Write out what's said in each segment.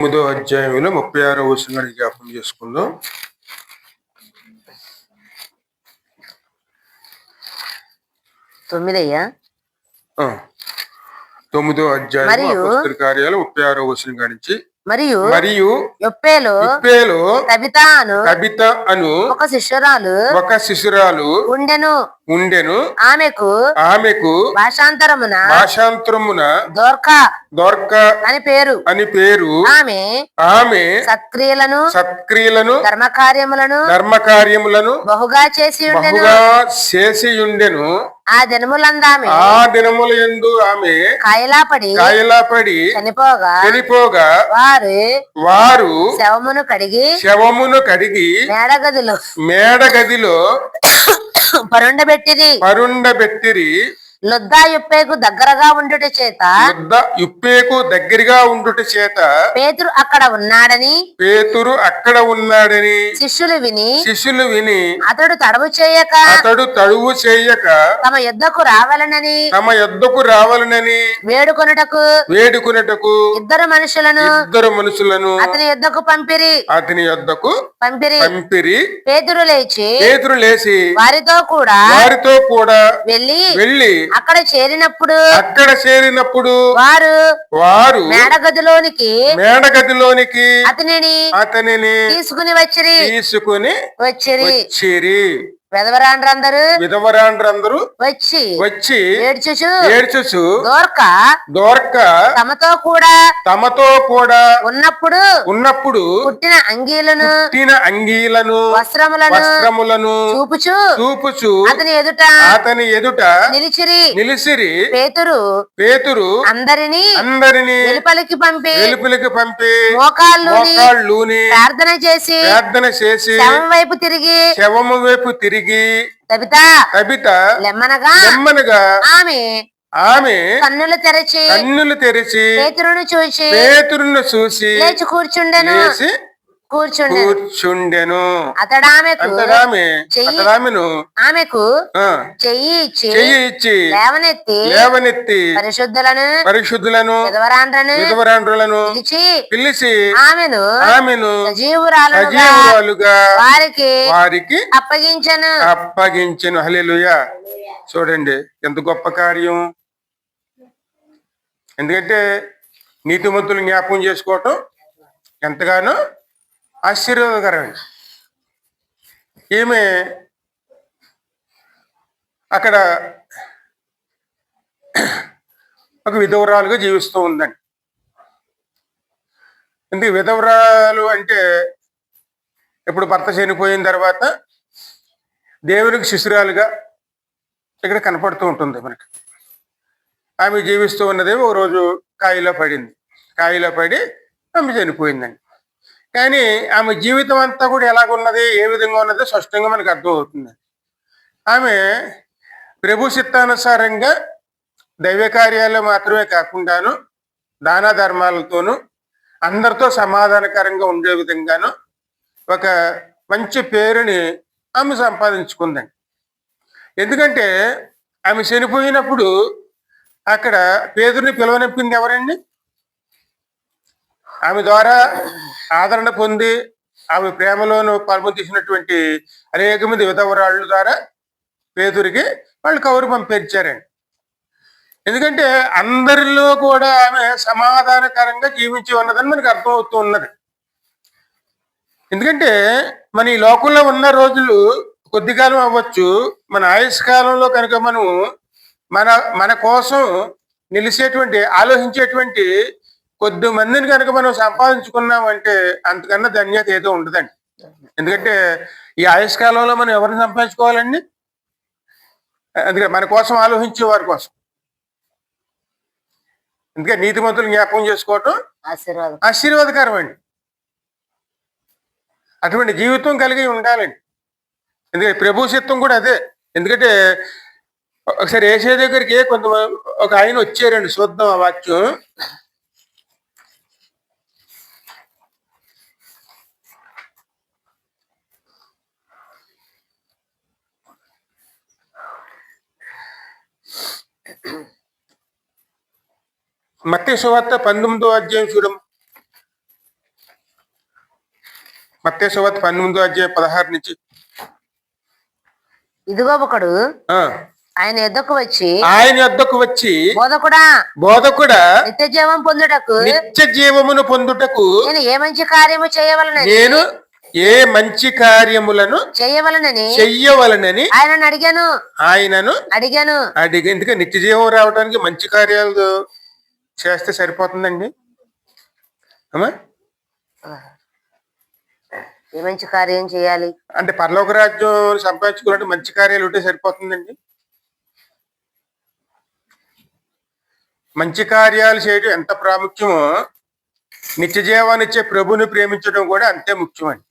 9వ అధ్యాయంలో 36వ వచనాన్ని జ్ఞాపకం చేసుకుందాం. 9వ అధ్యాయం అపొస్తలుల కార్యాలు 36వ వచనం కానించి మరియు యొప్పేలో తబిత అను ఒక శిష్యురాలు ఉండెను ఆమెకు భాషాంతరమున దోర్క అని పేరు. ఆమె సత్క్రియలను ధర్మకార్యములను బహుగా చేసి ఉండెను. ఆ దినములందు ఆమె కాయలాపడి చనిపోగా వారు శవమును కడిగి మేడగదిలో పరుండబెట్టిరి. లొద్ద యుప్పేకు దగ్గరగా ఉండుట చేత పేతురు అక్కడ ఉన్నాడని శిష్యులు విని అతడు తడువు చేయక తమ యొద్దకు రావాలనని వేడుకొనుటకు ఇద్దరు మనుషులను అతని యొద్దకు పంపిరి. పేతురు లేచి వారితో కూడా వెళ్ళి అక్కడ చేరినప్పుడు వారు మేడగదిలోనికి అతనిని తీసుకుని వచ్చిరి. విధవరాండ్రందరూ వచ్చి ఏడ్చుచు దోర్క తమతో కూడా ఉన్నప్పుడు పుట్టిన అంగీలను వస్త్రములను చూపుచు అతని ఎదుట నిలిచిరి. పేతురు అందరినీ వెలుపలికి పంపి మోకాళ్ళూని ప్రార్థన చేసి శవం వైపు తిరిగి తబిత లెమ్మనగా ఆమె కన్నులు తెరిచి పేతురును చూసి లేచి కూర్చుండెను. ఆమెకు చెయ్యి ఇచ్చి లేవనెత్తి పరిశుద్ధులను విధవరాండ్రులను పిలిచి ఆమెను సజీవురాలుగా వారికి అప్పగించెను. హల్లెలూయా. చూడండి ఎంత గొప్ప కార్యం. ఎందుకంటే నీతిమంతులు జ్ఞాపకం చేసుకోవటం ఎంతగానో ఆశీర్వాదకరమే. ఈమె అక్కడ ఒక విధవరాలుగా జీవిస్తూ ఉందండి. ఎందుకు విధవరాలు అంటే ఇప్పుడు భర్త చనిపోయిన తర్వాత దేవునికి శిశురాలుగా ఇక్కడ కనపడుతూ ఉంటుంది మనకి. ఆమె జీవిస్తూ ఉన్నది ఒక రోజు కాయిలో పడి ఆమె చనిపోయిందండి. కానీ ఆమె జీవితం అంతా కూడా ఎలాగున్నది, ఏ విధంగా ఉన్నది స్పష్టంగా మనకు అర్థమవుతుంది. ఆమె ప్రభు చిత్తానుసారంగా దైవ కార్యాలు మాత్రమే కాకుండాను దాన ధర్మాలతోనూ అందరితో సమాధానకరంగా ఉండే విధంగాను ఒక మంచి పేరుని ఆమె సంపాదించుకుందండి. ఎందుకంటే ఆమె చనిపోయినప్పుడు అక్కడ పేదరిని పిలువనిప్పింది ఎవరండి? ఆమె ద్వారా ఆదరణ పొంది ఆమె ప్రేమలోను పాల్పొంది తీసినటువంటి అనేక మంది విధవరాళ్ళ ద్వారా పేతురికి వాళ్ళు కౌరు పంపించారండి. ఎందుకంటే అందరిలో కూడా ఆమె సమాధానకరంగా జీవించి ఉన్నదని మనకు అర్థమవుతూ ఉన్నది. ఎందుకంటే మన ఈ లోకంలో ఉన్న రోజులు కొద్ది కాలం అవ్వచ్చు. మన ఆయుష్ కాలంలో కనుక మనం మన కోసం ఆలోచించేటువంటి కొద్ది మందిని కనుక మనం సంపాదించుకున్నామంటే అంతకన్నా ధన్యత ఏదో ఉండదండి. ఎందుకంటే ఈ ఆయుష్ కాలంలో మనం ఎవరిని సంపాదించుకోవాలండి? అందుకే మన కోసం ఆలోచించే వారి కోసం. అందుకే నీతిమంతులు జ్ఞాపకం చేసుకోవటం ఆశీర్వాదకరం అండి. అటువంటి జీవితం కలిగి ఉండాలండి. ఎందుకంటే ప్రభు చిత్తం కూడా అదే. ఎందుకంటే ఒకసారి యేసయ్య దగ్గరికి ఒక ఆయన వచ్చారండి. చూద్దాం ఆ వాక్యం. మత్తయి సువార్త 19వ అధ్యాయం చూడము. మత్తయి సువార్త 18:16 నుంచి. ఇదిగో ఒకడు ఆ ఆయన యొద్దకు వచ్చి బోధకుడా నిత్య జీవం పొందుటకు నిత్య జీవమును పొందుటకు నేను ఏ మంచి కార్యము నేను ఏ మంచి కార్యములను చెయ్యవలనని ఆయనను అడిగాను. ఎందుకంటే నిత్య జీవం రావడానికి మంచి కార్యాలు చేస్తే సరిపోతుందండి అమ్మా? ఏ మంచి కార్యం చేయాలి అంటే పరలోక రాజ్యం సంపాదించుకున్నట్టు మంచి కార్యాలు ఉంటే సరిపోతుందండి? మంచి కార్యాలు చేయడం ఎంత ప్రాముఖ్యమో నిత్య జీవాన్ని ఇచ్చే ప్రభుని ప్రేమించడం కూడా అంతే ముఖ్యమండి.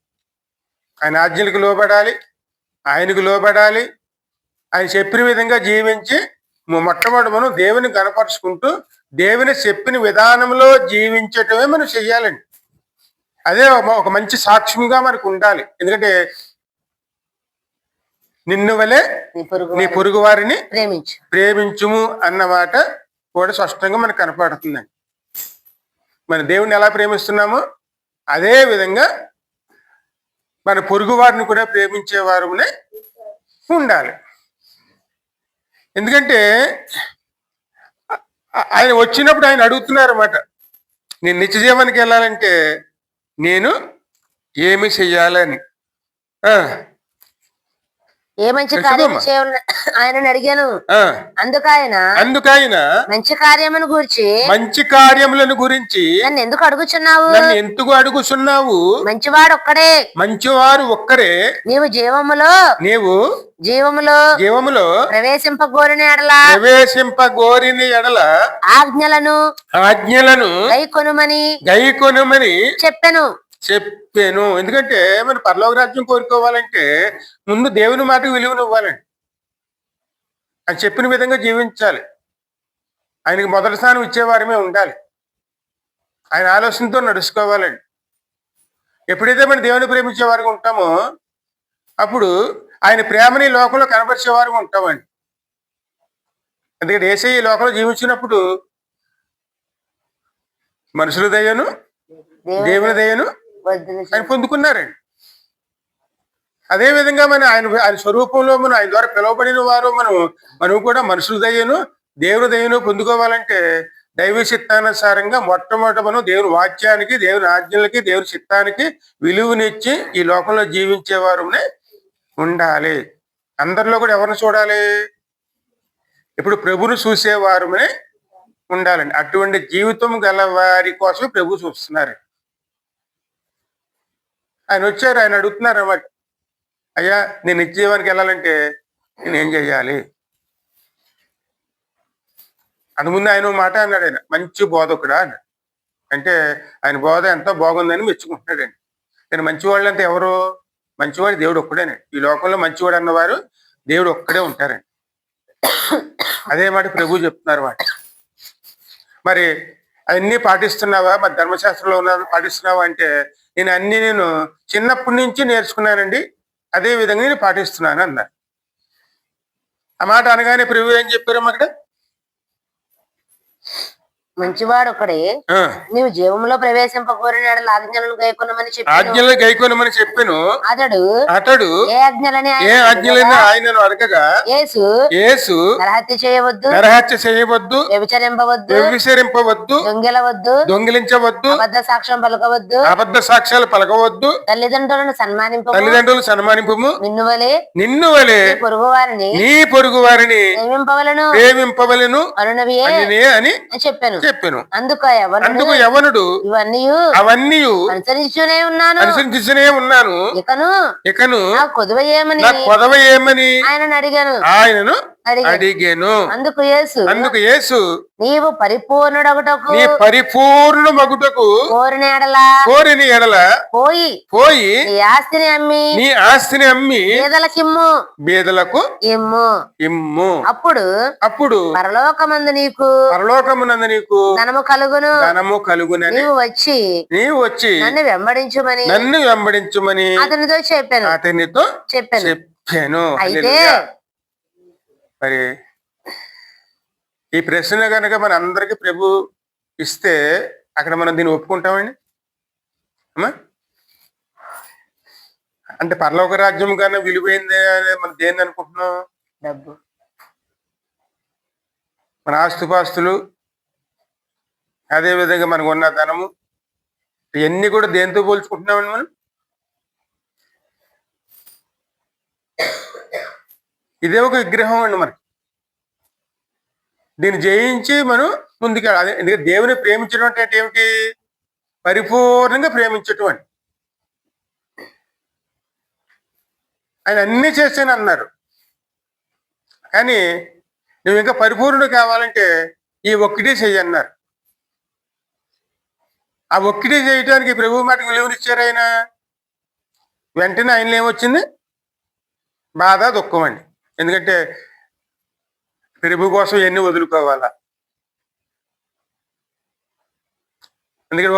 ఆయన ఆజ్ఞలకు లోబడాలి, ఆయనకు లోబడాలి, ఆయన చెప్పిన విధంగా జీవించి మొట్టమొదటి మనం దేవుని కనపరుచుకుంటూ దేవుని చెప్పిన విధానంలో జీవించటమే మనం చెయ్యాలండి. అదే ఒక మంచి సాక్ష్యంగా మనకు ఉండాలి. ఎందుకంటే నిన్ను వలె నీ పొరుగు వారిని ప్రేమించుము అన్నమాట కూడా స్పష్టంగా మనకు కనపడుతుందండి. మన దేవుణ్ణి ఎలా ప్రేమిస్తున్నామో అదే విధంగా మన పొరుగు వారిని కూడా ప్రేమించే వారునే ఉండాలి. ఎందుకంటే ఆయన వచ్చినప్పుడు ఆయన అడుగుతున్నారు అన్నమాట, నేను నిత్య జీవానికి వెళ్ళాలంటే నేను ఏమి చెయ్యాలని. ఏ మంచి కార్యం ఆయన అడిగాను. అందుకైన మంచి కార్యములను గురించి నన్ను ఎందుకు అడుగుచున్నావు? మంచివాడు ఒక్కరే నీవు జీవములో ప్రవేశింపగోరిన ఎడల ఆజ్ఞలను గైకొనుమని చెప్పెను. ఎందుకంటే మన పరలోక రాజ్యం కోరుకోవాలంటే ముందు దేవుని మాటకు విలువను ఇవ్వాలండి. ఆయన చెప్పిన విధంగా జీవించాలి. ఆయనకి మొదటి స్థానం ఇచ్చేవారమే ఉండాలి. ఆయన ఆలోచనతో నడుచుకోవాలండి. ఎప్పుడైతే మనం దేవుని ప్రేమించే వారికి ఉంటామో అప్పుడు ఆయన ప్రేమని లోకంలో కనపరిచే వారు ఉంటామండి. ఎందుకంటే యేసయ్య ఈ లోకంలో జీవించినప్పుడు మనుషుల దయను దేవుని దయను ఆయన పొందుకున్నారండి. అదే విధంగా ఆయన స్వరూపంలో మనం ఆయన ద్వారా పిలువబడిన వారు మనం కూడా మనుషుల దయను దేవుని దయను పొందుకోవాలంటే దైవ చిత్తానుసారంగా మొట్టమొదట మనం దేవుని వాక్యానికి, దేవుని ఆజ్ఞలకి, దేవుని చిత్తానికి విలువనిచ్చి ఈ లోకంలో జీవించేవారునే ఉండాలి. అందరిలో కూడా ఎవరిని చూడాలి? ఇప్పుడు ప్రభుని చూసేవారునే ఉండాలండి. అటువంటి జీవితం గల వారి కోసం ప్రభు చూస్తున్నారు. ఆయన వచ్చారు, ఆయన అడుగుతున్నారు అన్నమాట, అయ్యా నేను నిత్య జీవానికి వెళ్ళాలంటే నేనేం చెయ్యాలి? అందుముందు ఆయన మాట అన్నాడు, ఆయన మంచి బోధకుడా అన్నాడు. అంటే ఆయన బోధ ఎంతో బాగుందని మెచ్చుకుంటున్నాడండి. నేను మంచివాళ్ళు అంటే ఎవరు? మంచివాడు దేవుడు ఒక్కడేనండి. ఈ లోకంలో మంచివాడు అన్నవారు దేవుడు ఒక్కడే ఉంటారండి. అదే మాట ప్రభు చెప్తున్నారు మాట. మరి అవన్నీ పాటిస్తున్నావా? మరి ధర్మశాస్త్రంలో ఉన్న పాటిస్తున్నావా అంటే నేను చిన్నప్పటి నుంచి నేర్చుకున్నానండి, అదే విధంగా నేను పాటిస్తున్నాను అన్నారు. ఆ మాట అనగానే ప్రభు ఏం చెప్పారు అక్కడ? మంచివాడు ఒకడే నీవు జీవంలో ప్రవేశింపకోరిన ఆజ్ఞలను గైకొనమని చెప్పాను. అతడు ఏ ఆజ్ఞలని ఆయనను అడగగా యేసు నరహత్య చేయవద్దు, వ్యభిచరింపవద్దు, దొంగిలించవద్దు, అబద్ధ సాక్ష్యాలు పలకవద్దు, తల్లిదండ్రులను సన్మానింపుము, నిన్ను వలె నీ పొరుగు వారిని ప్రేమింపవలెను అని చెప్పాను. అందుకు యవనుడు అవన్నీ అనుసరించునే ఉన్నాను, ఇకను నా కొదవ ఏమని ఆయనను అడిగాను. అందుకు యేసు నీవు పరిపూర్ణమగుటకు కోరిన ఎడల పోయి నీ ఆస్తిని అమ్మి బీదలకు ఇమ్ము. అప్పుడు పరలోకమందు నీకు ధనము కలుగునని నీవు వచ్చి నన్ను వెంబడించుమని అతనితో చెప్పాను. అయితే మరి ఈ ప్రశ్న కనుక మన అందరికి ప్రభు ఇస్తే అక్కడ మనం దీన్ని ఒప్పుకుంటామండి అమ్మా? అంటే పరలోక రాజ్యం కన్నా విలువైంది అనేది మనం దేన్ని అనుకుంటున్నాం? డబ్బు. మన ఆస్తుపాస్తులు, అదే విధంగా మనకు ఉన్న ధనము, ఇవన్నీ కూడా దేంతో పోల్చుకుంటున్నామండి మనం? ఇదే ఒక విగ్రహం అండి మనకి. దీన్ని జయించి మనం ముందుకు అదే ఎందుకంటే దేవుని ప్రేమించడం అంటే ఏమిటి? పరిపూర్ణంగా ప్రేమించటం అండి. ఆయన అన్ని చేస్తాను అన్నారు, కానీ నువ్వు ఇంకా పరిపూర్ణుడు కావాలంటే ఈ ఒక్కటి చెయ్యి అన్నారు. ఆ ఒక్కటి చేయటానికి ప్రభు మాటకు విలువనిచ్చారు ఆయన. వెంటనే ఆయనలో ఏమొచ్చింది? బాధ, దుఃఖం అండి. ఎందుకంటే ప్రభు కోసం ఎన్ని వదులుకోవాలా. అందుకని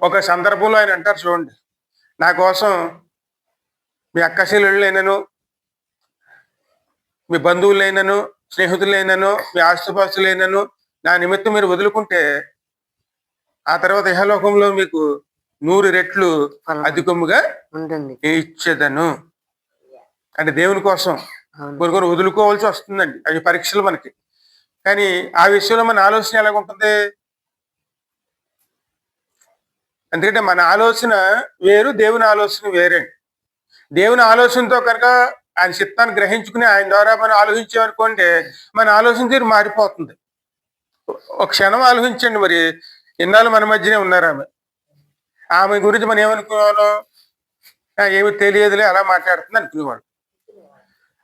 ఒక సందర్భంలో ఆయన అంటారు చూడండి, నా కోసం మీ అక్క చెల్లెళ్ళైనను, మీ బంధువులైనను, స్నేహితులైనను, మీ ఆస్తుపాస్తులైనను నా నిమిత్తం మీరు వదులుకుంటే ఆ తర్వాత ఇహలోకంలో మీకు 100 రెట్లు అధికముగా ఇచ్చేదను. అంటే దేవుని కోసం కొన్ని వదులుకోవాల్సి వస్తుందండి. అవి పరీక్షలు మనకి. కానీ ఆ విషయంలో మన ఆలోచన ఎలాగుంటుంది? ఎందుకంటే మన ఆలోచన వేరు, దేవుని ఆలోచన వేరండి. దేవుని ఆలోచనతో కనుక ఆయన చిత్తాన్ని గ్రహించుకుని ఆయన ద్వారా మనం ఆలోచించామనుకోండి, మన ఆలోచన తీరు మారిపోతుంది. ఒక క్షణం ఆలోచించండి, మరి ఇన్నాళ్ళు మన మధ్యనే ఉన్నారు ఆమె గురించి మనం ఏమనుకున్నాను? ఏమి తెలియదులే, అలా మాట్లాడుతుంది అనుకునేవాడు.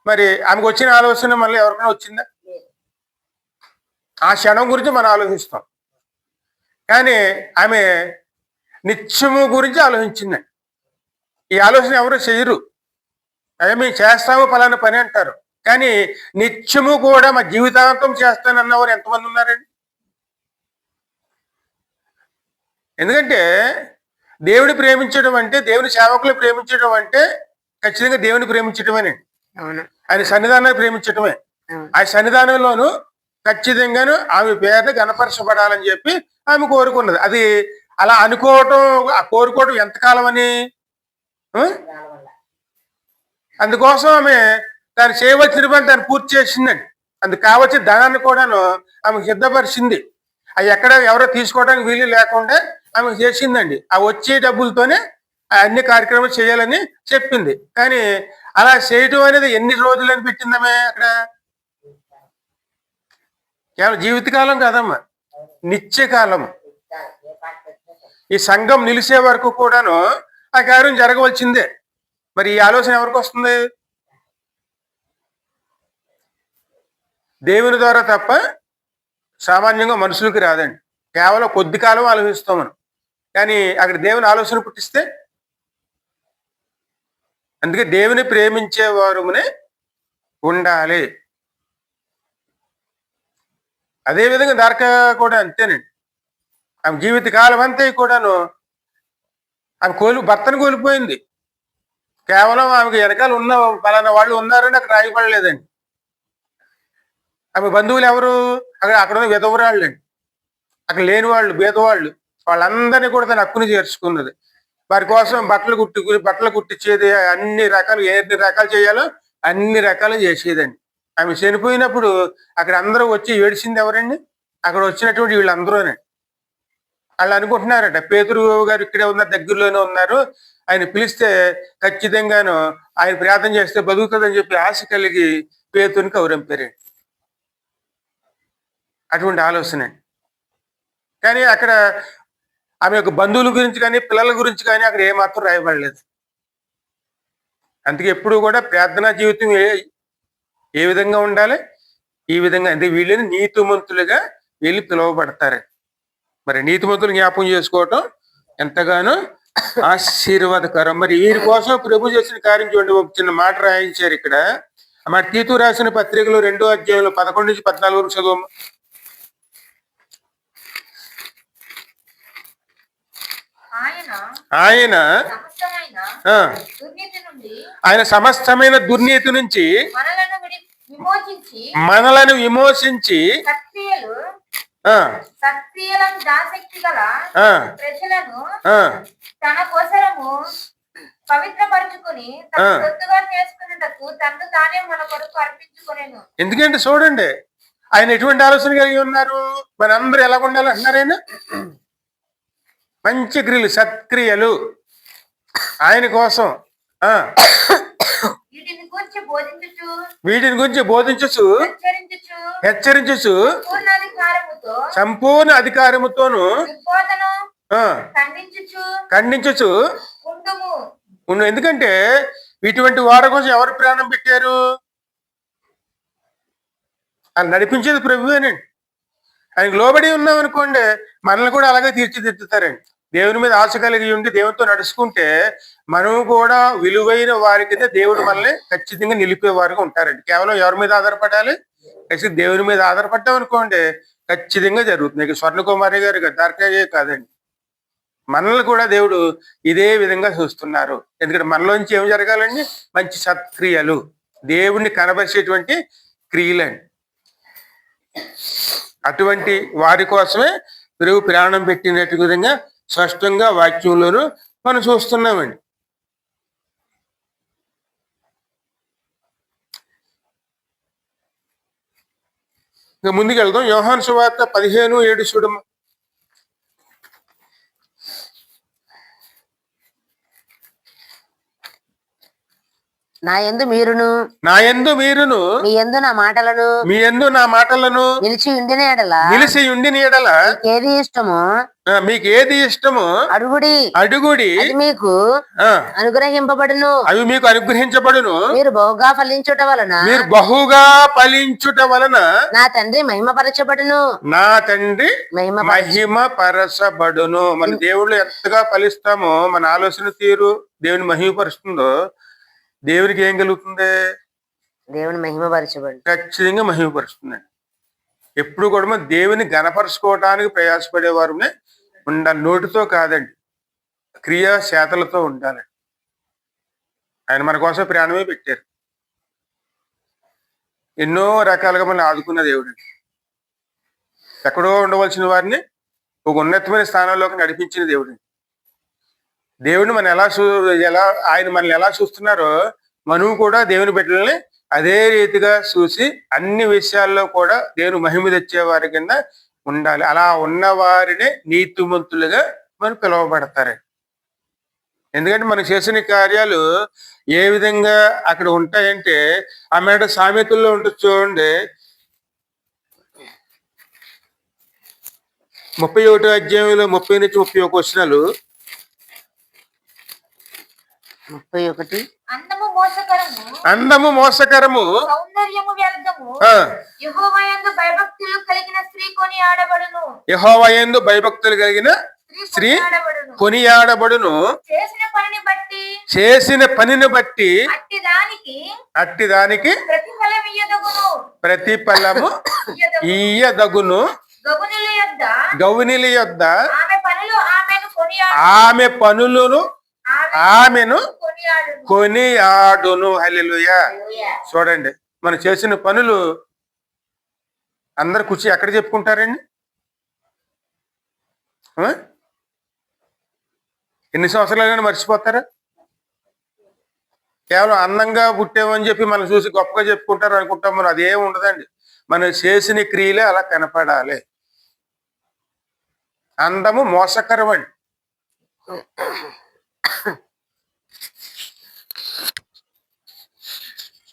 మరి ఆమెకు వచ్చిన ఆలోచన మళ్ళీ ఎవరికైనా వచ్చిందా? ఆ క్షణం గురించి మనం ఆలోచిస్తాం, కానీ ఆమె నిత్యము గురించి ఆలోచించిందండి. ఈ ఆలోచన ఎవరు చేయరు. అదే మేము చేస్తాము ఫలానా పని అంటారు, కానీ నిత్యము కూడా మా జీవితాంతం చేస్తానన్నవారు ఎంతమంది ఉన్నారండి? ఎందుకంటే దేవుని ప్రేమించడం అంటే, దేవుని సేవకులు ప్రేమించడం అంటే ఖచ్చితంగా దేవుని ప్రేమించడమేనండి. ఆయన సన్నిధానాన్ని ప్రేమించటమే. ఆ సన్నిధానంలోనూ ఖచ్చితంగాను ఆమె పేరు గణపరచబడాలని చెప్పి ఆమె కోరుకున్నది. అది అలా అనుకోవటం, ఆ కోరుకోవటం ఎంతకాలం అని, అందుకోసం ఆమె దాన్ని చేయవలసిన పని దాన్ని పూర్తి చేసిందండి. అందుకు కావలసిన ధనాన్ని కూడాను ఆమెకు సిద్ధపరిచింది. అవి ఎక్కడ ఎవరో తీసుకోవడానికి వీలు లేకుండా ఆమె చేసిందండి. ఆ వచ్చే డబ్బులతోనే అన్ని కార్యక్రమాలు చేయాలని చెప్పింది. కానీ అలా చేయటం అనేది ఎన్ని రోజులని పెట్టిందమే అక్కడ? కేవలం జీవితకాలం కాదమ్మా, నిత్యకాలం. ఈ సంఘం నిలిచే వరకు కూడాను ఆ కార్యం జరగవలసిందే. మరి ఈ ఆలోచన ఎవరికి వస్తుంది? దేవుని ద్వారా తప్ప సామాన్యంగా మనుషులకి రాదండి. కేవలం కొద్ది కాలం ఆలోచిస్తాం మనం, కానీ అక్కడ దేవుని ఆలోచన పుట్టిస్తే. అందుకే దేవుని ప్రేమించే వారునే ఉండాలి. అదేవిధంగా దార్క కూడా అంతేనండి. ఆమె జీవిత కాలం అంతా కూడాను ఆమె భర్తను కోల్పోయింది. కేవలం ఆమెకు వెనకాల ఉన్న పలానా వాళ్ళు ఉన్నారని అక్కడ రాయబడలేదండి. ఆమె బంధువులు ఎవరు? అక్కడ ఉన్న విధవరాళ్ళండి, అక్కడ లేని వాళ్ళు, బీదవాళ్ళు, వాళ్ళందరినీ కూడా తన హక్కుని చేర్చుకున్నది. వారి కోసం బట్టలు కుట్టించేది, అన్ని రకాలు, ఎన్ని రకాలు చేయాలో అన్ని రకాలు చేసేదండి. ఆమె చనిపోయినప్పుడు అక్కడ అందరూ వచ్చి ఏడిచింది ఎవరండి? అక్కడ వచ్చినటువంటి వీళ్ళందరూనే. వాళ్ళు అనుకుంటున్నారట, పేతురు గారు ఇక్కడే ఉన్నారు, దగ్గరలోనే ఉన్నారు, ఆయన పిలిస్తే ఖచ్చితంగాను ఆయన ప్రార్థన చేస్తే బతుకుతుందని చెప్పి ఆశ కలిగి పేతుని కౌరంపారండి. అటువంటి ఆలోచన. కానీ అక్కడ ఆమె యొక్క బంధువుల గురించి కానీ పిల్లల గురించి కానీ అక్కడ ఏమాత్రం రాయబడలేదు. అందుకే ఎప్పుడు కూడా ప్రార్థనా జీవితం ఏ విధంగా ఉండాలి? ఈ విధంగా. అంటే వీళ్ళని నీతిమంతులుగా వీళ్ళు పిలువబడతారు. మరి నీతిమంతులు జ్ఞాపకం చేసుకోవటం ఎంతగానో ఆశీర్వాదకరం. మరి వీరి కోసం ప్రభు చేసిన కార్యం చూడండి. ఒక చిన్న మాట రాయించారు ఇక్కడ. మరి తీతు రాసిన పత్రికలో 2వ అధ్యాయంలో 11 నుంచి 14 వరకు చదువు. ఆయన సమస్తమైన దుర్నీతి నుంచి మనలను విమోచించి పవిత్రపరచుకుని తన సొత్తుగా చేసుకున్నటకు తన్ను తానే మన కొరకు అర్పించుకొనెను. ఎందుకంటే చూడండి, ఆయన ఎటువంటి ఆలోచన కలిగి ఉన్నారు, మనందరూ ఎలా ఉండాలి అంటున్నారు ఆయన. మంచి క్రియలు, సత్క్రియలు ఆయన కోసం. వీటిని గురించి బోధించచ్చు, హెచ్చరించచ్చు, సంపూర్ణ అధికారముతోను ఖండించచ్చు. ఎందుకంటే ఇటువంటి వారి కోసం ఎవరు ప్రాణం పెట్టారు? అది నడిపించేది ప్రభువేనండి. ఆయనకు లోబడి ఉన్నాం అనుకోండి, మనల్ని కూడా అలాగే తీర్చిదిద్దుతారండి. దేవుని మీద ఆశ కలిగి ఉండి దేవునితో నడుచుకుంటే మనం కూడా విలువైన వారికైతే దేవుడు మనల్ని ఖచ్చితంగా నిలిపేవారుగా ఉంటారండి. కేవలం ఎవరి మీద ఆధారపడాలి? ఖచ్చితంగా దేవుని మీద ఆధారపడ్డాం అనుకోండి, ఖచ్చితంగా జరుగుతుంది. ఇక స్వర్ణకుమారి గారు దార్కాయే కాదండి, మనల్ని కూడా దేవుడు ఇదే విధంగా చూస్తున్నారు. ఎందుకంటే మనలోంచి ఏం జరగాలండి? మంచి సత్క్రియలు, దేవుణ్ణి కనబరిచేటువంటి క్రియలండి. అటువంటి వారి కోసమే ప్రభు ప్రాణం పెట్టినట్టు విధంగా స్పష్టంగా వాక్యంలోనూ మనం చూస్తున్నామండి. ఇంకా ముందుకెళ్దాం. యోహాను సువార్త 15:7 చూడమ్మ. నా యందు మీరును మీ యందు నా మాటలను నిలిచి ఉండిన ఎడల మీకు ఏది ఇష్టమో అడుగుడి మీకు అనుగ్రహింపబడును. అవి మీకు అనుగ్రహించబడును. మీరు బహుగా ఫలించుట వలన నా తండ్రి మహిమపరచబడును. మన దేవుళ్ళు ఎంతగా ఫలిస్తామో మన ఆలోచన తీరు దేవుని మహిమపరుస్తుందో దేవునికి ఏం కలుగుతుంది? దేవుని మహిమపరచబడు, ఖచ్చితంగా మహిమపరుస్తుందండి. ఎప్పుడు కూడా మనం దేవుని గణపరుచుకోవటానికి ప్రయాసపడేవారు ఉండాలి. నోటితో కాదండి, క్రియాశాతలతో ఉండాలండి. ఆయన మన కోసం ప్రాణమే పెట్టారు. ఎన్నో రకాలుగా మనం ఆదుకున్న దేవుడు. ఎక్కడో ఉండవలసిన వారిని ఒక ఉన్నతమైన స్థానంలోకి నడిపించిన దేవుడు. దేవుడిని మనం ఆయన మనల్ని ఎలా చూస్తున్నారో మనం కూడా దేవుని బిడ్డల్ని అదే రీతిగా చూసి అన్ని విషయాల్లో కూడా దేవుని మహిమ తెచ్చే వారి కింద ఉండాలి. అలా ఉన్నవారినే నీతిమంతులుగా మనం పిలువబడతారు. ఎందుకంటే మనం చేసిన కార్యాలు ఏ విధంగా అక్కడ ఉంటాయంటే ఆమె సామెతల్లో ఉంటుంది చూడండి. 31వ అధ్యాయంలో 30 నుంచి 31 వచనాలు. 31. అందము మోసకరము, సౌందర్యము వ్యర్థము, యెహోవా యందు భయభక్తులు కలిగిన స్త్రీ కొనియాడబడును. చేసిన పనిని బట్టి అట్టి దానికి ప్రతిఫలము ఇయ్యదగును. గౌనిల యొద్ద ఆమె పనులను ఆమెను కొనియాడును. హల్లెలూయా. చూడండి, మనం చేసిన పనులు అందరు కూర్చి ఎక్కడ చెప్పుకుంటారండి? ఎన్ని సంవత్సరాలైనా మర్చిపోతారా? కేవలం అందంగా పుట్టామని చెప్పి మనం చూసి గొప్పగా చెప్పుకుంటారు అనుకుంటాం. మనం అదేం ఉండదండి. మనం చేసిన క్రియలే అలా కనపడాలి. అందము మోసకరం అండి.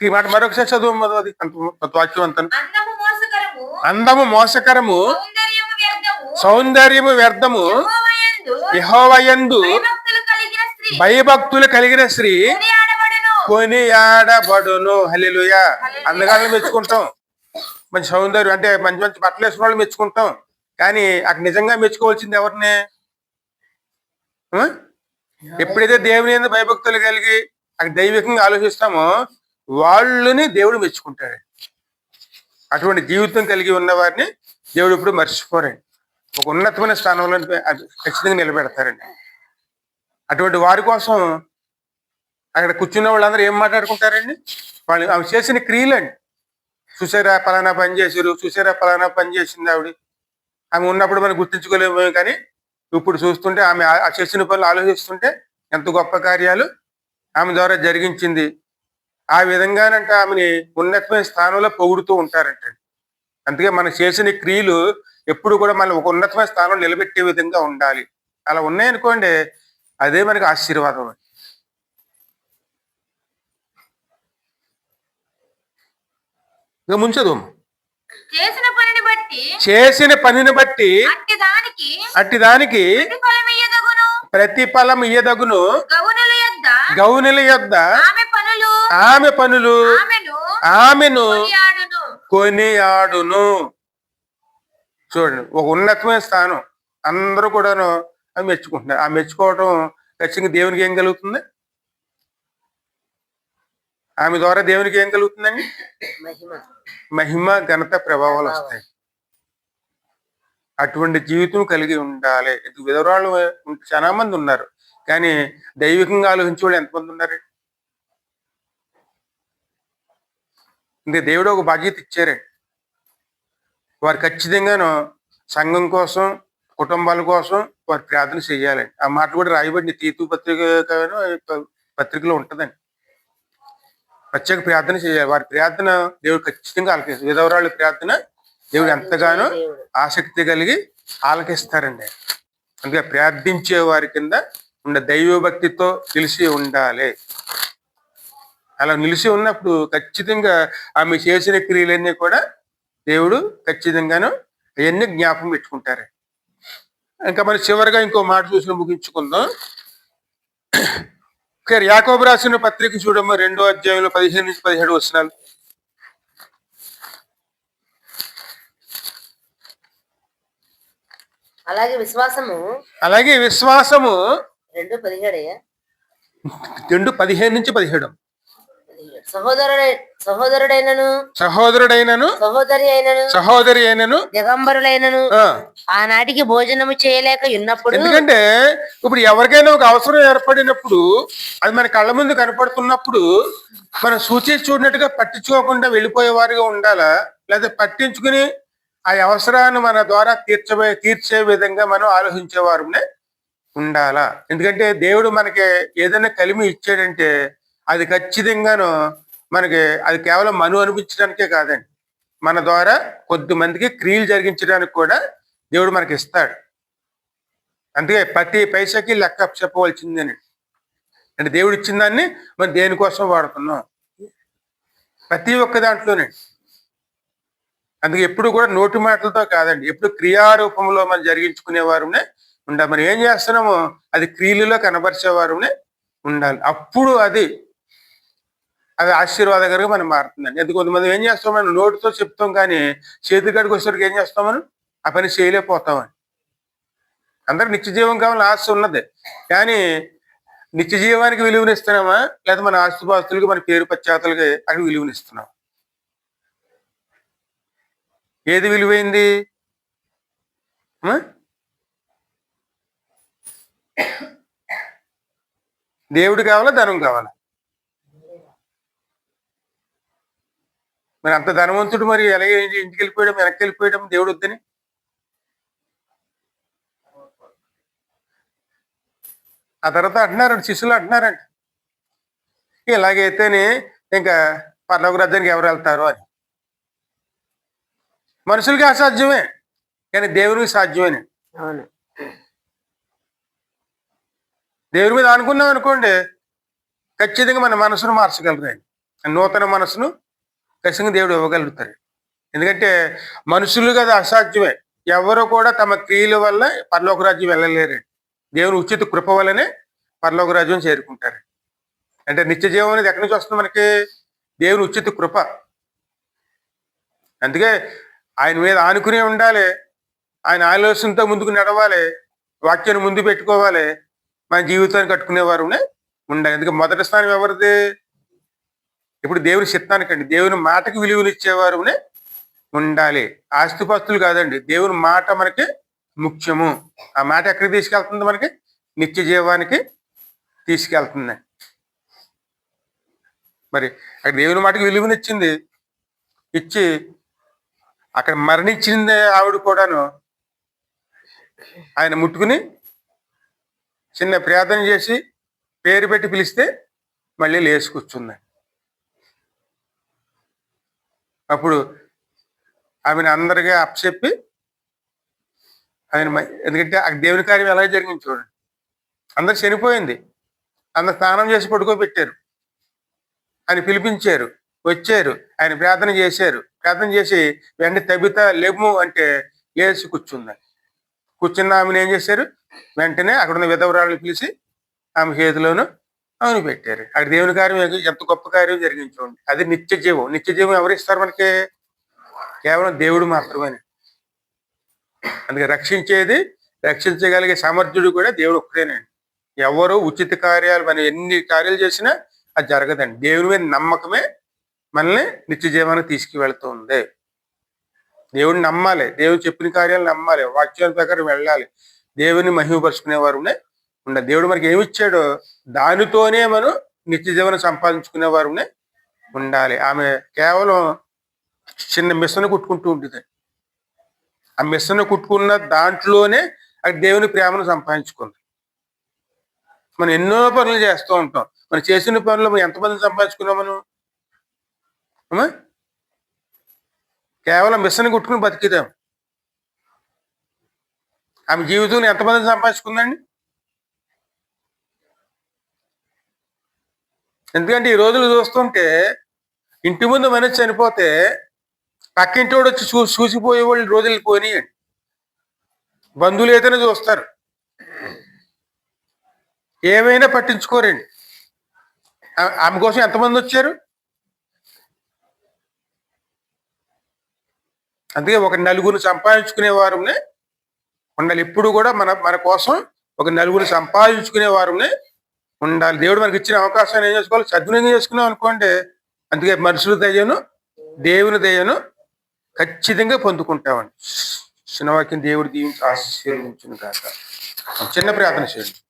ఈ మాట మరొకసారి చదువు. అది వాక్యం అంతా. అందము మోసకరము, సౌందర్యము వ్యర్థము, యెహోవా యందు భయభక్తులు కలిగిన స్త్రీ కొనియాడబడును. హల్లెలూయా. అందగాళ్ళని మెచ్చుకుంటాం, మంచి సౌందర్యం అంటే మంచి మంచి బట్టలు వేసుకున్న వాళ్ళు మెచ్చుకుంటాం. కానీ అక్కడ నిజంగా మెచ్చుకోవాల్సింది ఎవరిని? ఎప్పుడైతే దేవుని యందు భయభక్తులు కలిగి అక్కడ దైవికంగా ఆలోచిస్తామో వాళ్ళని దేవుడు మెచ్చుకుంటాడు. అటువంటి జీవితం కలిగి ఉన్న వారిని దేవుడు ఇప్పుడు మర్చిపోరండి. ఒక ఉన్నతమైన స్థానంలో ఖచ్చితంగా నిలబెడతారండి. అటువంటి వారి కోసం అక్కడ కూర్చున్న వాళ్ళందరూ ఏం మాట్లాడుకుంటారండి? వాళ్ళు ఆమె చేసిన క్రియలండి. చూసారా పలానా పని చేశారు, చూసారా పలానా పని చేసింది ఆవిడ. ఆమె ఉన్నప్పుడు మనం గుర్తించుకోలేము, కానీ ఇప్పుడు చూస్తుంటే ఆమె ఆ చేసిన పనులు ఆలోచిస్తుంటే ఎంత గొప్ప కార్యాలు ఆమె ద్వారా జరిగించింది. ఆ విధంగానంట ఆమెని ఉన్నతమైన స్థానంలో పొగుడుతూ ఉంటారంట. అందుకే మనం చేసిన క్రియలు ఎప్పుడు కూడా మనం ఒక ఉన్నతమైన స్థానంలో నిలబెట్టే విధంగా ఉండాలి. అలా ఉన్నాయనుకోండి, అదే మనకి ఆశీర్వాదం. ఇక ముంచదు. చేసిన పనిని బట్టి అట్టి దానికి ప్రతిఫలం ఇయ్యదగును. గౌనుల యొద్ద ఆమె పనులు ఆమెను కొనియాడును. చూడండి, ఒక ఉన్నతమైన స్థానం అందరూ కూడాను అది మెచ్చుకుంటున్నారు. ఆ మెచ్చుకోవడం ఖచ్చితంగా దేవునికి ఏం కలుగుతుంది? ఆమె ద్వారా దేవునికి ఏం కలుగుతుందండి? మహిమ, ఘనత, ప్రభావాలు వస్తాయి. అటువంటి జీవితం కలిగి ఉండాలి. విధవరాళ్ళు చాలా మంది ఉన్నారు, కానీ దైవికంగా ఆలోచించే వాళ్ళు ఎంతమంది ఉన్నారు? ఇంకా దేవుడు ఒక బాధ్యత ఇచ్చారండి. వారు ఖచ్చితంగాను సంఘం కోసం, కుటుంబాల కోసం వారు ప్రార్థన చేయాలండి. ఆ మాట కూడా రాయబడి తీతు పత్రికలో ఉంటుందండి. ప్రత్యేక ప్రార్థన చేయాలి. వారి ప్రార్థన దేవుడు ఖచ్చితంగా ఆలకిస్తారు. విధవరాళ్ళ ప్రార్థన దేవుడు ఎంతగానో ఆసక్తి కలిగి ఆలకిస్తారండి. అందుకే ప్రార్థించే వారి కింద ఉండే దైవభక్తితో నిలిచి ఉండాలి. అలా నిలిచి ఉన్నప్పుడు ఖచ్చితంగా ఆమె చేసిన క్రియలన్నీ కూడా దేవుడు ఖచ్చితంగాను అవన్నీ జ్ఞాపకం పెట్టుకుంటారు. ఇంకా మరి చివరిగా ఇంకో మాట చూసి ముగించుకుందాం. యాకోబు రాసిన పత్రిక చూడమ్మా, 2వ అధ్యాయంలో 15 నుంచి 17 వచనాలు. అలాగే విశ్వాసము 2:15 నుంచి 17. సహోదరుడైనను సహోదరి అయినను దిగంబరులైనను ఆనాటికి భోజనము చేయలేక ఉన్నప్పుడు. ఎందుకంటే ఇప్పుడు ఎవరికైనా ఒక అవసరం ఏర్పడినప్పుడు, అది మన కళ్ళ ముందు కనపడుతున్నప్పుడు మనం సూచించి చూడనట్టుగా పట్టించుకోకుండా వెళ్ళిపోయే వారిగా ఉండాలా, లేదా పట్టించుకుని ఆ అవసరాన్ని మన ద్వారా తీర్చే విధంగా మనం ఆలోచించేవారునే ఉండాలా. ఎందుకంటే దేవుడు మనకి ఏదైనా కలిమి ఇచ్చాడంటే అది ఖచ్చితంగాను మనకి అది కేవలం అనిపించడానికే కాదండి, మన ద్వారా కొద్ది మందికి క్రియలు జరిగించడానికి కూడా దేవుడు మనకి ఇస్తాడు. అందుకే ప్రతి పైసకి లెక్క చెప్పవలసిందని. అంటే దేవుడు ఇచ్చిన దాన్ని మనం దేనికోసం వాడుతున్నాం, ప్రతి ఒక్క దాంట్లోనే. అందుకే ఎప్పుడు కూడా నోటి మాటలతో కాదండి, ఎప్పుడు క్రియారూపంలో మనం జరిగించుకునేవారునే ఉండాలి. మనం ఏం చేస్తున్నామో అది క్రియలలో కనబరిచేవారునే ఉండాలి. అప్పుడు అది ఆశీర్వాదకరంగా మనం మారుతుందండి. ఎందుకు కొంతమంది ఏం చేస్తాం, మనం నోటితో చెప్తాం కానీ చేతి కాడికి వచ్చేసరికి ఏం చేస్తాం, మనం ఆ పని చేయలేకపోతామని. అందరికి నిత్య జీవం కావాలని ఆశ ఉన్నది, కానీ నిత్య జీవానికి విలువనిస్తున్నామా, లేదా మన ఆస్తుపాస్తులకి, మన పేరు పశ్చాత్తలకి అక్కడ విలువనిస్తున్నాం? ఏది విలువైంది? దేవుడు కావాలా, ధనం కావాలా? మరి అంత ధనవంతుడు మరి ఎలాగే ఇంటికి వెళ్ళిపోయడం, వెనక్కి వెళ్ళిపోయడం దేవుడు వద్దని? ఆ తర్వాత అంటున్నారండి, శిష్యులు అంటున్నారండి, ఇలాగైతేనే ఇంకా పరలోక రాజ్యానికి ఎవరు వెళ్తారు అని. మనుషులకి అసాధ్యమే, కానీ దేవునికి సాధ్యమేనండి. దేవుని మీద అనుకున్నాం అనుకోండి, ఖచ్చితంగా మన మనసును మార్చగలరండి. నూతన మనసును ఖచ్చితంగా దేవుడు ఇవ్వగలుగుతారు. ఎందుకంటే మనుషులు కదా అసాధ్యమే. ఎవరు కూడా తమ క్రియల వల్ల పరలోక రాజ్యం వెళ్ళలేరండి. దేవుని ఉచిత కృప వల్లనే పరలోక రాజ్యం చేరుకుంటారు. అంటే నిత్య జీవం అనేది ఎక్కడి నుంచి వస్తుంది మనకి? దేవుని ఉచిత కృప. అందుకే ఆయన మీద ఆనుకునే ఉండాలి, ఆయన ఆలోచనతో ముందుకు నడవాలి, వాక్యాన్ని ముందు పెట్టుకోవాలి, మన జీవితాన్ని కట్టుకునేవారునే ఉండాలి. ఎందుకంటే మొదటి స్థానం ఎవరిది? ఇప్పుడు దేవుని చిత్తానికండి, దేవుని మాటకి విలువనిచ్చేవారునే ఉండాలి. ఆస్తిపాస్తులు కాదండి, దేవుని మాట మనకి ముఖ్యము. ఆ మాట ఎక్కడికి తీసుకెళ్తుంది? మనకి నిత్య జీవానికి తీసుకెళ్తుంది. మరి అక్కడ దేవుని మాటకి విలువనిచ్చింది, ఇచ్చి అక్కడ మరణించింది ఆవిడ కూడాను ఆయన ముట్టుకుని చిన్న ప్రార్థన చేసి పేరు పెట్టి పిలిస్తే మళ్ళీ లేచి కూర్చుంది. అప్పుడు ఆమెను అందరికీ అప్పచెప్పి ఎందుకంటే ఆ దేవుని కార్యం ఎలా జరిగింది చూడండి. అందరు చనిపోయింది, అందరు స్నానం చేసి పడుకోబెట్టారు, ఆయన పిలిపించారు, వచ్చారు, ఆయన ప్రార్థన చేశారు. ప్రార్థన చేసి వెంటనే తబిత లెమ్ము అంటే లేచి కూర్చుంది. కూర్చున్న ఆమెను ఏం చేశారు, వెంటనే అక్కడ ఉన్న విధవరాలను పిలిచి ఆమె చేతిలోను ఆమెను పెట్టారు. అక్కడ దేవుని కార్యం ఎంత గొప్ప కార్యం జరిగించుకోండి. అది నిత్య జీవం. నిత్య జీవం ఎవరు ఇస్తారు మనకి? కేవలం దేవుడు మాత్రమే. అందుకే రక్షించగలిగే సామర్థ్యుడు కూడా దేవుడు ఒక్కడేనండి. ఎవరు ఉచిత కార్యాలు మనం ఎన్ని కార్యాలు చేసినా అది జరగదండి. దేవుని మీద నమ్మకమే మనల్ని నిత్య జీవానికి తీసుకువెళ్తుంది. దేవుడిని నమ్మాలి, దేవుడు చెప్పిన కార్యాలు నమ్మాలి, వాక్యాల ప్రకారం వెళ్ళాలి, దేవుని మహిమపరుచుకునేవారు ఉండాలి. దేవుడు మనకి ఏమి ఇచ్చాడో దానితోనే మనం నిత్య జీవనం సంపాదించుకునేవారు ఉండాలి. ఆమె కేవలం చిన్న మిషన్ కుట్టుకుంటూ ఉంటుంది. ఆ మిషన్ కుట్టుకున్న దాంట్లోనే అది దేవుని ప్రేమను సంపాదించుకుంది. మనం ఎన్నో పనులు చేస్తూ ఉంటాం. మనం చేసిన పనులు మనం ఎంతమందిని సంపాదించుకున్నాం? మనం కేవలం మిషన్ కుట్టుకుని బతికిదాం. ఆమె జీవితంలో ఎంతమందిని సంపాదించుకుందండి? ఎందుకంటే ఈ రోజులు చూస్తుంటే ఇంటి ముందు మనిషి చనిపోతే పక్కింటి వాడు వచ్చి చూసిపోయే వాళ్ళు రోజులు పోనీయండి. బంధువులు అయితేనే చూస్తారు, ఏమైనా పట్టించుకోరండి. ఆమె కోసం ఎంతమంది వచ్చారు? అందుకే ఒక నలుగురు సంపాదించుకునే వారునే ఉండాలి. ఎప్పుడు కూడా మన కోసం ఒక నలుగురు సంపాదించుకునే వారునే ఉండాలి. దేవుడు మనకి ఇచ్చిన అవకాశాన్ని ఏం చేసుకోవాలి? సద్వినియోగం చేసుకున్నాం అనుకోండి. అందుకే మనుషుల దయను దేవుని దయను ఖచ్చితంగా పొందుకుంటామండి. చిన్నవాక్యం దేవుడు దీవించి ఆశీర్వదించును కాక. చిన్న ప్రార్థన చేయండి.